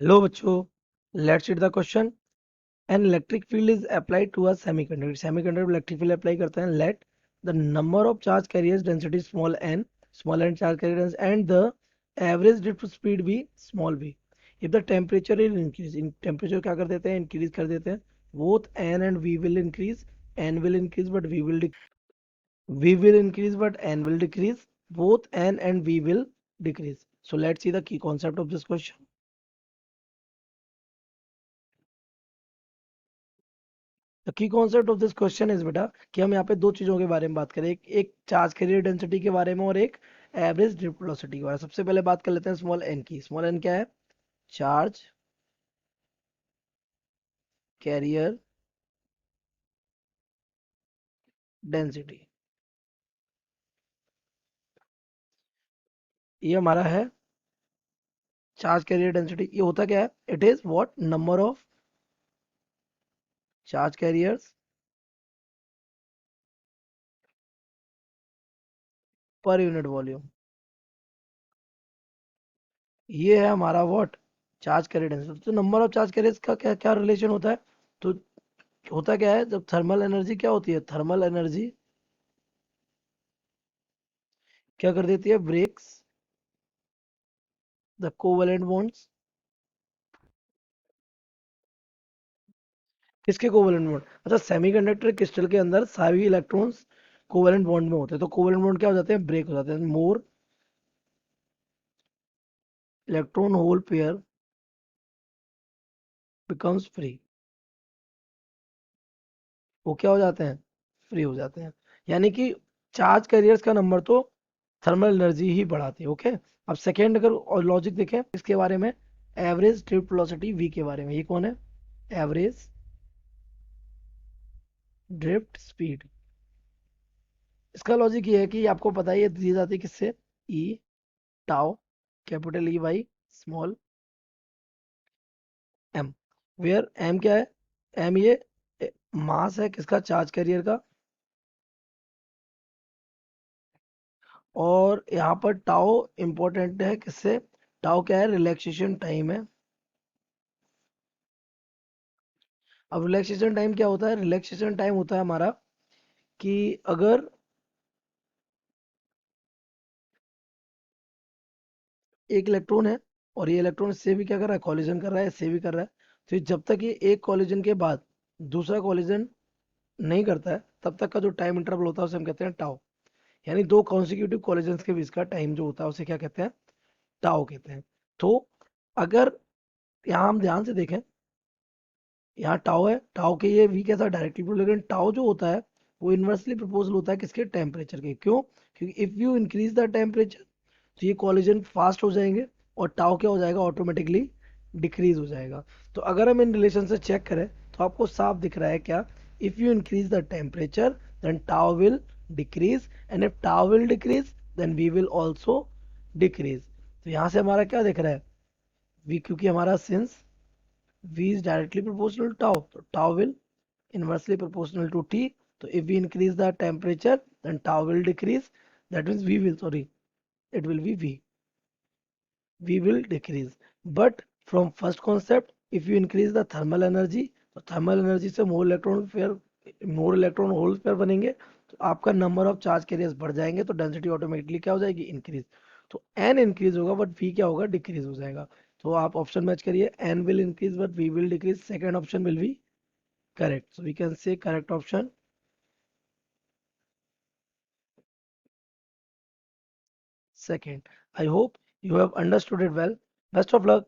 Hello, bachcho. Let's read the question. An electric field is applied to a semiconductor. Semiconductor electric field apply करते हैं. Let the number of charge carriers density small n charge carriers and the average drift speed be small v. If the temperature is increase, in temperature क्या कर देते हैं? Increase कर देते हैं. Both n and v will increase. N will increase, but v will increase, but n will decrease. Both n and v will decrease. So let's see the key concept of this question. The key concept of this question is बेटा कि हम यहाँ पे दो चीजों के बारे में बात करें, एक चार्ज कैरियर डेंसिटी के बारे में और एक एवरेज ड्रिफ्ट वेलोसिटी के बारे में. सबसे पहले बात कर लेते हैं स्मॉल एन की. स्मॉल एन क्या है? Charge carrier density. ये हमारा है चार्ज कैरियर डेंसिटी. ये होता क्या है? It is what number of charge carriers per unit volume. ये है हमारा व्हाट चार्ज कैरियर डेंसिटी. तो नंबर ऑफ चार्ज कैरियर्स का क्या क्या रिलेशन होता है? तो होता क्या है, जब थर्मल एनर्जी क्या होती है? थर्मल एनर्जी क्या कर देती है? Breaks the covalent bonds. किसके कोवेलेंट बॉन्ड? अच्छा, सेमीकंडक्टर क्रिस्टल के अंदर सभी इलेक्ट्रॉन्स कोवेलेंट बॉन्ड में होते हैं. तो कोवेलेंट बॉन्ड क्या हो जाते हैं? ब्रेक हो जाते हैं. More electron hole pair becomes free. वो क्या हो जाते हैं? फ्री हो जाते हैं. यानी कि चार्ज कैरियर्स का नंबर तो थर्मल एनर्जी ही बढ़ाती है. ओके. अब सेकेंड अगर और लॉजिक देखें इसके बारे में, एवरेज ड्रिफ्ट वेलोसिटी वी के बारे में. ये कौन है? Average drift speed. इसका लॉजिक ये है कि आपको पता है ये दी जाती है किससे? E tau capital E by small m. Where m क्या है? एम ये मास है किसका? चार्ज कैरियर का. और यहाँ पर टाउ इंपॉर्टेंट है किससे? टाउ क्या है? रिलैक्सेशन टाइम है. अब रिलैक्सेशन टाइम क्या होता है? रिलैक्सेशन टाइम होता है हमारा कि अगर एक इलेक्ट्रॉन है और ये इलेक्ट्रॉन इससे भी क्या कर रहा है? कॉलिजन कर रहा है, इससे भी कर रहा है. तो जब तक ये एक कॉलिजन के बाद दूसरा कॉलिजन नहीं करता है तब तक का जो टाइम इंटरवल होता है उसे हम कहते हैं टाउ. यानी दो कॉन्सिक्यूटिव कॉलिजन्स के बीच का टाइम जो होता है उसे क्या कहते हैं? टाउ कहते हैं. तो अगर यहाँ हम ध्यान से देखें, यहाँ टाउ है, टाउ के ये वी कैसा? Directly pro. लेकिन टाउ जो होता है वो इन्वर्सली प्रोपोर्शनल होता है किसके? टेम्परेचर के. क्यों? क्योंकि if you increase the temperature तो ये कॉलिजन फास्ट हो जाएंगे और टाउ क्या हो जाएगा? ऑटोमेटिकली डिक्रीज हो जाएगा. तो अगर हम इन रिलेशन से चेक करें तो आपको साफ दिख रहा है क्या? If you increase the temperature then tau will decrease, and if tau will decrease then v will also decrease. तो यहाँ से हमारा क्या दिख रहा है? वी, क्योंकि हमारा since v is directly proportional to tau, so tau will inversely proportional to t. So if we increase the temperature then tau will decrease. That means v will, sorry, it will be v will decrease. But from first concept, if you increase the thermal energy, तो thermal energy से more electron hole pair बनेंगे, तो आपका number of charge carriers बढ़ जाएंगे, तो density automatically क्या हो जाएगी? इंक्रीज. तो n इंक्रीज होगा बट v क्या होगा? डिक्रीज हो जाएगा. तो आप ऑप्शन मैच करिए. n will increase but v will decrease. Second option will be correct. So we can say correct option second. I hope you have understood it well. Best of luck.